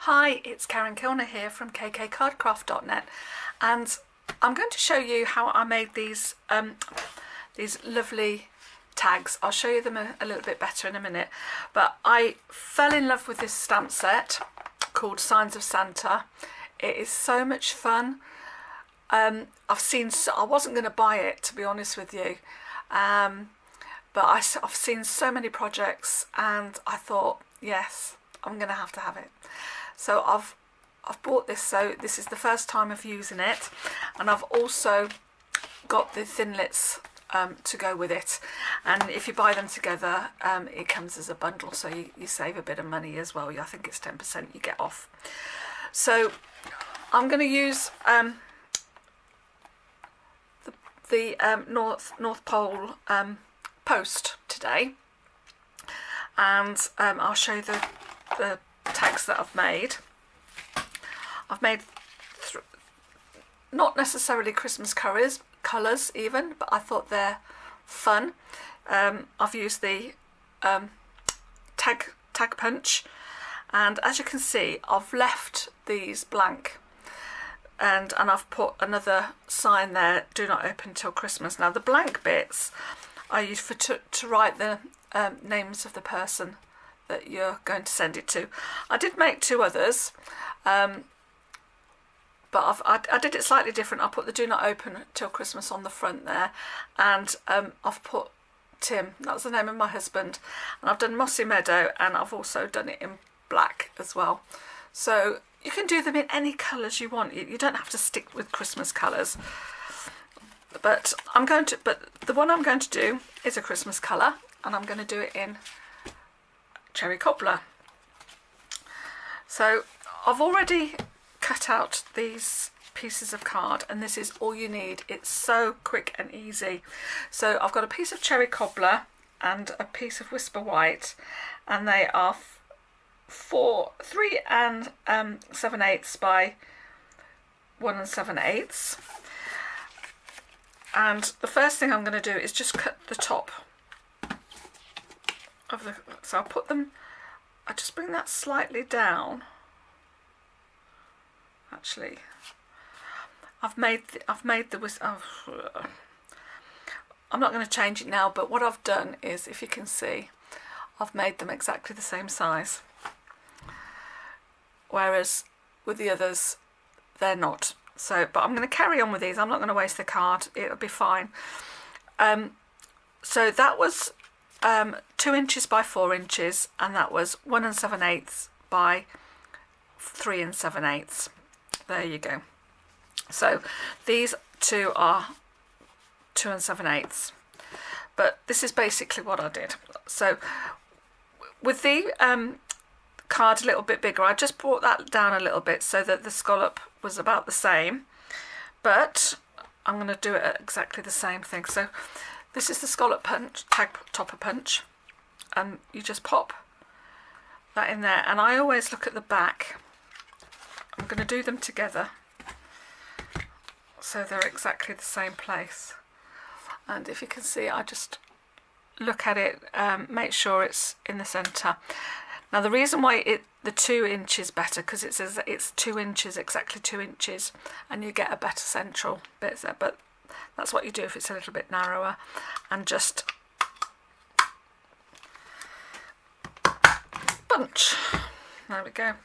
Hi, it's Karen Kilner here from kkcardcraft.net, and I'm going to show you how I made these lovely tags. I'll show you them a little bit better in a minute, but I fell in love with this stamp set called Signs of Santa. It is so much fun. I wasn't going to buy it, to be honest with you, but I've seen so many projects and I thought, yes, I'm going to have it. So I've bought this, so this is the first time of using it, and I've also got the thinlits to go with it, and if you buy them together it comes as a bundle, so you save a bit of money as well. I think it's 10% you get off. So I'm going to use the North Pole post today, and I'll show you the tags that I've made. I've made not necessarily Christmas colours even, but I thought they're fun. I've used the tag punch, and as you can see I've left these blank, and I've put another sign there, do not open till Christmas. Now the blank bits I use to write the names of the person that you're going to send it to. I did make two others, but I did it slightly different. I put the do not open till Christmas on the front there, and I've put Tim, that's the name of my husband, and I've done Mossy Meadow, and I've also done it in black as well. So you can do them in any colours you want. You don't have to stick with Christmas colours, but the one I'm going to do is a Christmas colour, and I'm going to do it in cherry cobbler. So I've already cut out these pieces of card, and this is all you need. It's so quick and easy. So I've got a piece of cherry cobbler and a piece of Whisper White, and they are 3 7/8 by 1 7/8. And the first thing I'm going to do is just cut the top of the, so I'll put them, I just bring that slightly down. Actually, I've made the I'm not going to change it now, but what I've done is, if you can see, I've made them exactly the same size, whereas with the others they're not. So, but I'm going to carry on with these. I'm not going to waste the card, it'll be fine. So that was 2 inches by 4 inches, and that was 1 7/8 by 3 7/8. There you go. So these two are 2 7/8, but this is basically what I did. So with the card a little bit bigger, I just brought that down a little bit so that the scallop was about the same, but I'm going to do it at exactly the same thing. So this is the scallop punch, tag topper punch, and you just pop that in there, and I always look at the back. I'm going to do them together so they're exactly the same place, and if you can see, I just look at it, make sure it's in the centre. Now the reason why the 2 inches better, because it says that it's 2 inches, exactly 2 inches, and you get a better central bit there, but that's what you do if it's a little bit narrower, and just bunch. There we go.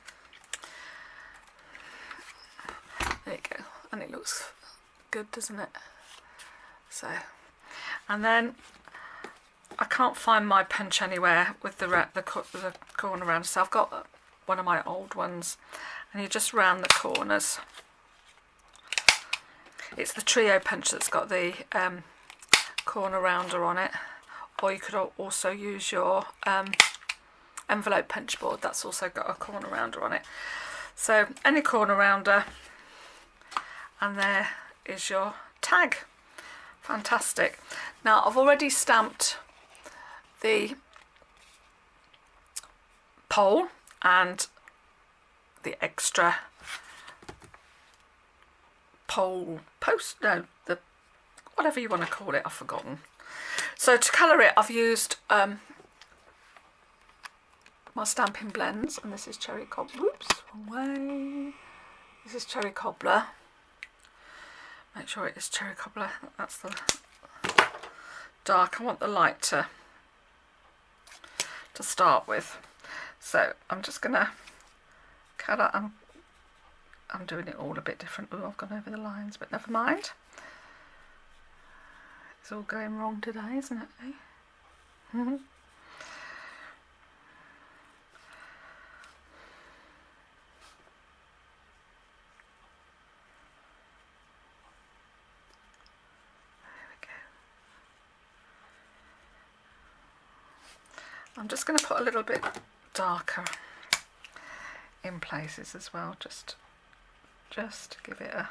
There you go, and it looks good, doesn't it? So, and then I can't find my punch anywhere with the corner round, so I've got one of my old ones, and you just round the corners. It's the trio punch that's got the corner rounder on it, or you could also use your envelope punch board, that's also got a corner rounder on it. So any corner rounder, and there is your tag. Fantastic. Now I've already stamped the pole and the extra pole post, no, the whatever you want to call it, I've forgotten. So to colour it, I've used my Stampin' Blends, and this is Cherry Cobbler. Whoops, wrong way. This is Cherry Cobbler. Make sure it is Cherry Cobbler. That's the dark. I want the light to start with. So I'm just gonna cut out. I'm doing it all a bit different. Oh, I've gone over the lines, but never mind. It's all going wrong today, isn't it? Eh? Mm-hmm. I'm just going to put a little bit darker in places as well, just to give it a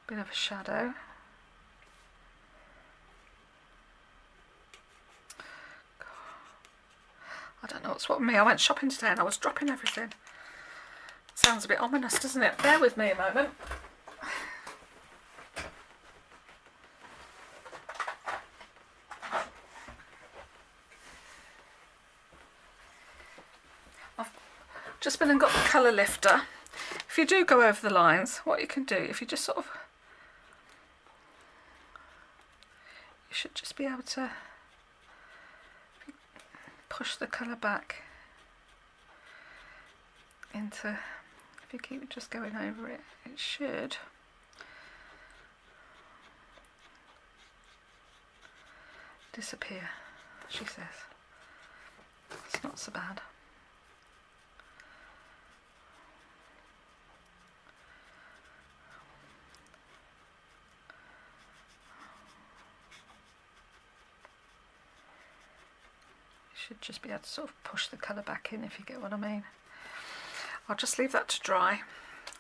bit of a shadow. I don't know what's what with me. I went shopping today and I was dropping everything. Sounds a bit ominous, doesn't it? Bear with me a moment. Just been and got the colour lifter. If you do go over the lines, what you can do, if you just sort of, you should just be able to push the colour back into, if you keep just going over it, it should disappear, she says. It's not so bad. Should just be able to sort of push the colour back in, if you get what I mean. I'll just leave that to dry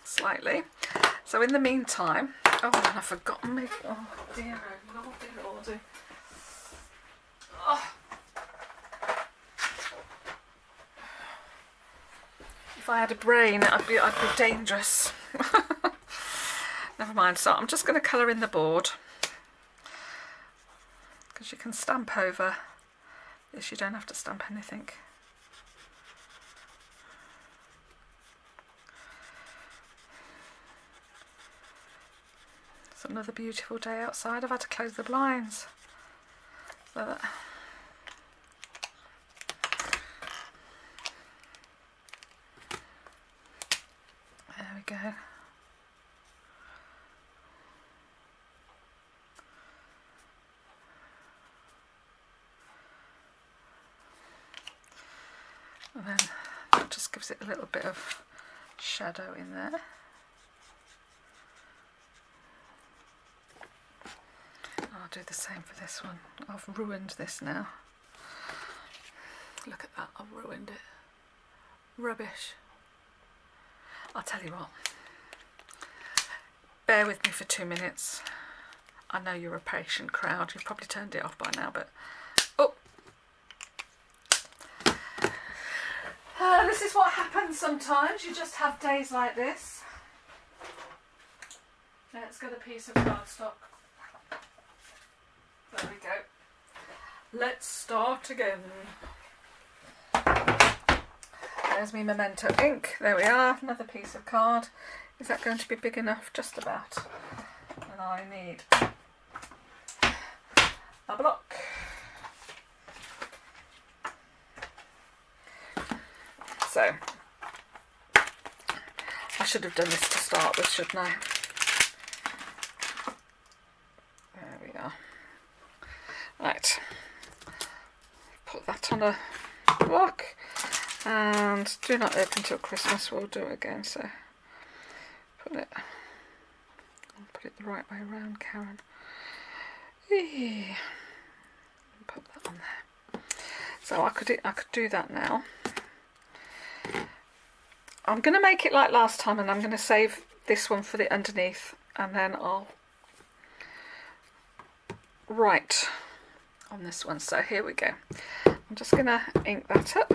slightly. So in the meantime, oh, and I've forgotten me. Oh dear, oh dear, oh dear. Oh. If I had a brain, I'd be dangerous. Never mind. So I'm just going to colour in the board, because you can stamp over. Yes, you don't have to stamp anything. It's another beautiful day outside. I've had to close the blinds. But there we go. And then that just gives it a little bit of shadow in there. I'll do the same for this one. I've ruined this now. Look at that, I've ruined it. Rubbish. I'll tell you what. Bear with me for 2 minutes. I know you're a patient crowd. You've probably turned it off by now, but oh. This is what happens sometimes. You just have days like this. Let's get a piece of cardstock. There we go. Let's start again. There's me memento ink. There we are. Another piece of card. Is that going to be big enough? Just about. And I need a block. So, I should have done this to start with, shouldn't I? There we are. Right. Put that on a block. And do not open till Christmas. We'll do it again. So, put it the right way around, Karen. Put that on there. So I could do that now. I'm going to make it like last time, and I'm going to save this one for the underneath, and then I'll write on this one. So here we go. I'm just going to ink that up.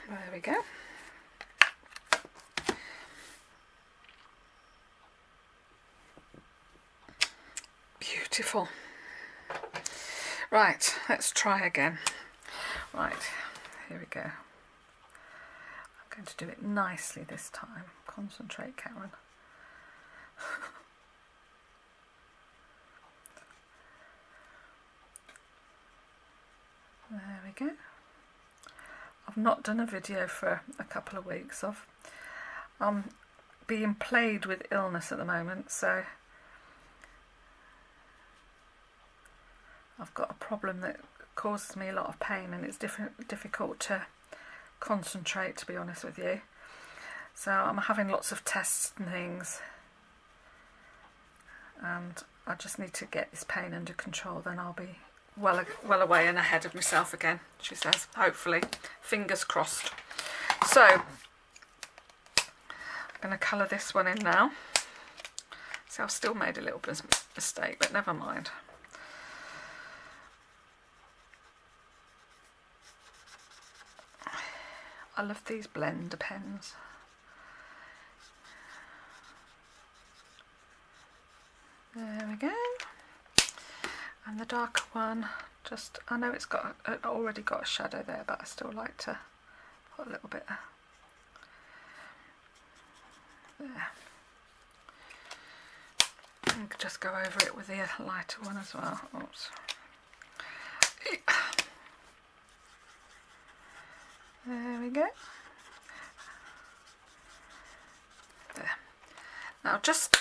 There we go. Beautiful. Right, let's try again. Right, here we go. I'm going to do it nicely this time. Concentrate, Karen. There we go. I've not done a video for a couple of weeks. I'm being plagued with illness at the moment, so I've got a problem that causes me a lot of pain, and it's difficult to concentrate, to be honest with you. So I'm having lots of tests and things, and I just need to get this pain under control, then I'll be well away and ahead of myself again, she says, hopefully, fingers crossed. So I'm going to colour this one in now. See, I've still made a little bit of a mistake, but never mind. I love these blender pens. There we go. And the darker one, just, I know it's got already got a shadow there, but I still like to put a little bit there. And just go over it with the lighter one as well. Oops. There we go. There. Now just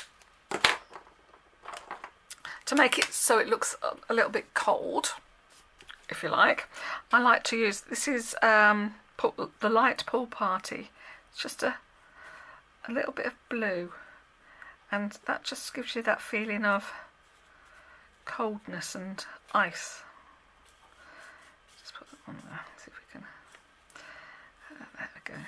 to make it so it looks a little bit cold, if you like, I like to use, this is the Light Pool Party. It's just a little bit of blue, and that just gives you that feeling of coldness and ice. Just put that on there, see if we can, there we go.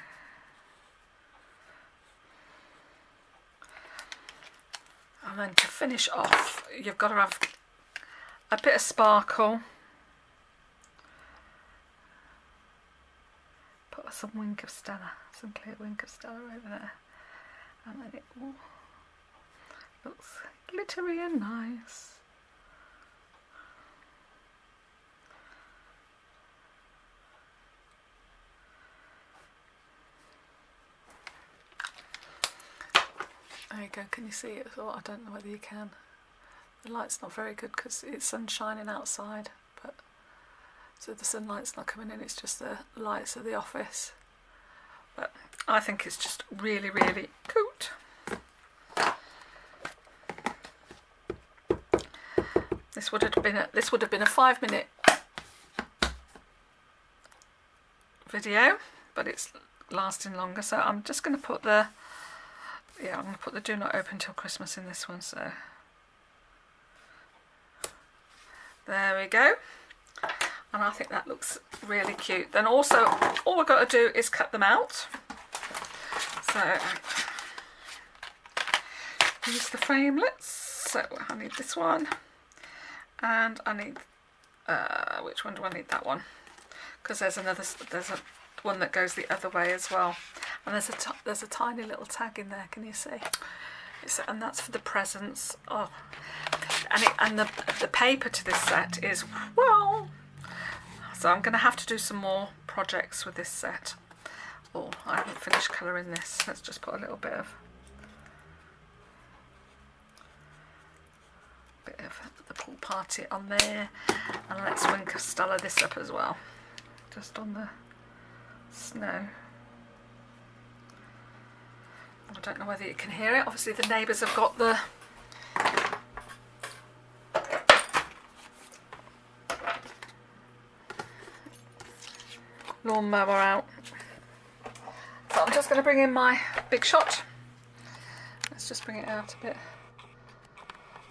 And then to finish off, you've got to have a bit of sparkle. Put some Wink of Stella, some clear Wink of Stella over there. And then it all looks glittery and nice. There you go, can you see it? Oh, I don't know whether you can. The light's not very good because it's sun shining outside, but so the sunlight's not coming in, it's just the lights of the office. But I think it's just really, really cute. This would have been a 5-minute video, but it's lasting longer, so I'm just going to put the I'm going to put the Do Not Open Till Christmas in this one, so there we go. And I think that looks really cute. Then also, all we've got to do is cut them out. So, use the framelets. So I need this one, and I need, which one do I need? That one, because there's a one that goes the other way as well. And there's a tiny little tag in there. Can you see? And that's for the presents. Oh, and the paper to this set is wow. So I'm going to have to do some more projects with this set. Oh, I haven't finished colouring this. Let's just put a little bit of the Pool Party on there, and let's Wink of Stella this up as well, just on the snow. I don't know whether you can hear it. Obviously the neighbours have got the lawnmower out. So I'm just going to bring in my Big Shot. Let's just bring it out a bit.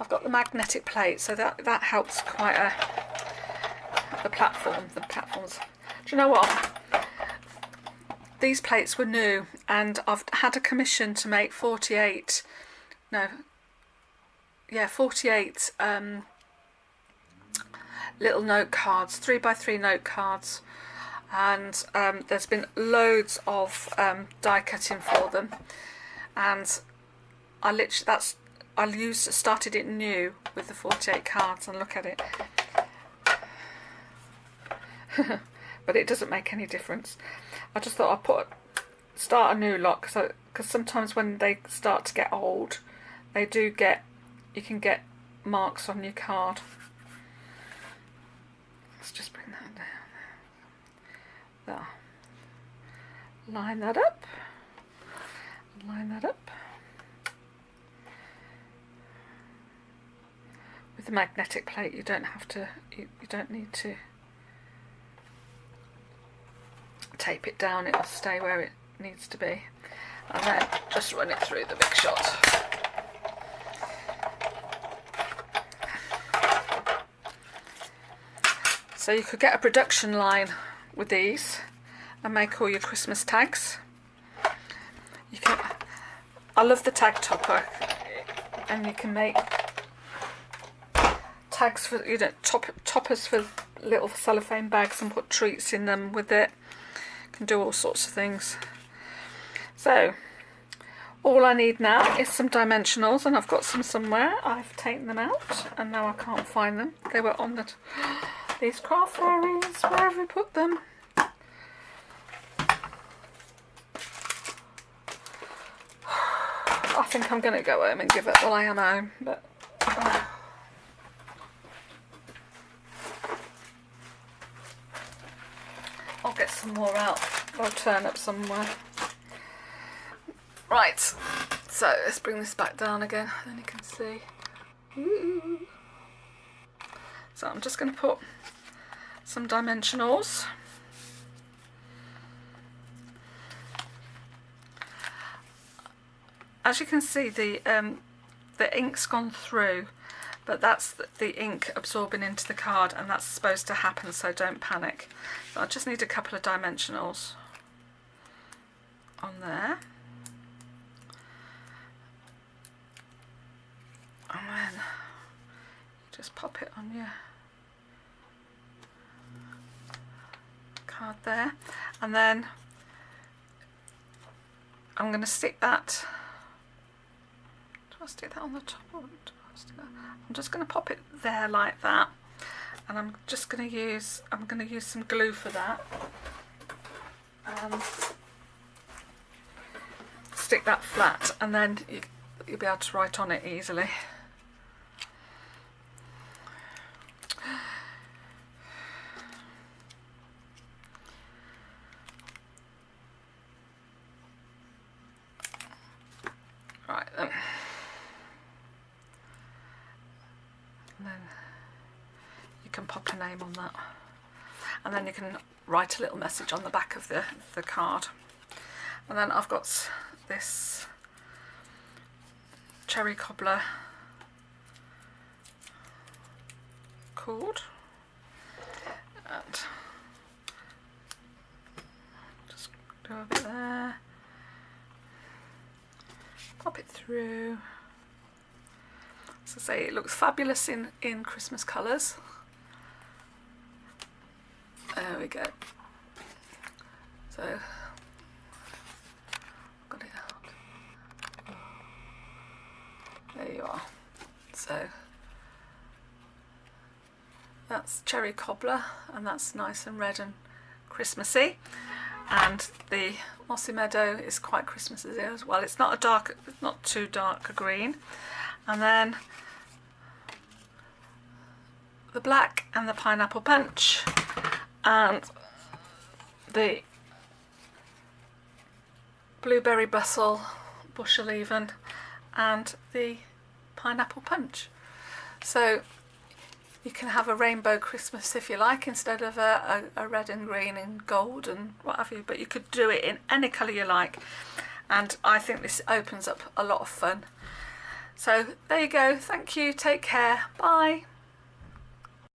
I've got the magnetic plate, so that helps quite the platforms. Do you know what? These plates were new, and I've had a commission to make 48 little note cards, 3x3 note cards, and there's been loads of die cutting for them, and I started it new with the 48 cards, and look at it. but it doesn't make any difference. I just thought I'd start a new lot, because sometimes when they start to get old, you can get marks on your card. Let's just bring that down there. Line that up. Line that up. With the magnetic plate, you don't have to. You don't need to tape it down. It'll stay where it needs to be, and then just run it through the big shot. So you could get a production line with these and make all your Christmas tags. I love the tag topper, and you can make tags for, toppers for little cellophane bags and put treats in them with it. You can do all sorts of things. So all I need now is some dimensionals, and I've got some somewhere. I've taken them out and now I can't find them. They were on these craft fairies. Where have we put them? I think I'm going to go home and give it while I am home, but I'll get some more out. I'll turn up somewhere. Right, so let's bring this back down again, then you can see. Ooh. So I'm just going to put some dimensionals. As you can see, the ink's gone through, but that's the ink absorbing into the card, and that's supposed to happen, so don't panic. So I just need a couple of dimensionals on there. And then you just pop it on your card there, and then I'm going to stick that. Do I stick that on the top, or do I stick that? I'm just going to pop it there like that, and I'm going to use some glue for that, and stick that flat, and then you'll be able to write on it easily. Right then. And then you can pop a name on that, and then you can write a little message on the back of the card. And then I've got this cherry cobbler cord, and just do a bit there, pop it through. As I say, it looks fabulous in Christmas colours. There we go. So, got it out. There you are. So, that's cherry cobbler, and that's nice and red and Christmassy. And the mossy meadow is quite Christmassy as well. It's not too dark a green. And then the black and the pineapple punch, and the blueberry bushel even, and the pineapple punch. So you can have a rainbow Christmas if you like, instead of a red and green and gold and what have you, but you could do it in any colour you like, and I think this opens up a lot of fun. So there you go. Thank you. Take care. Bye.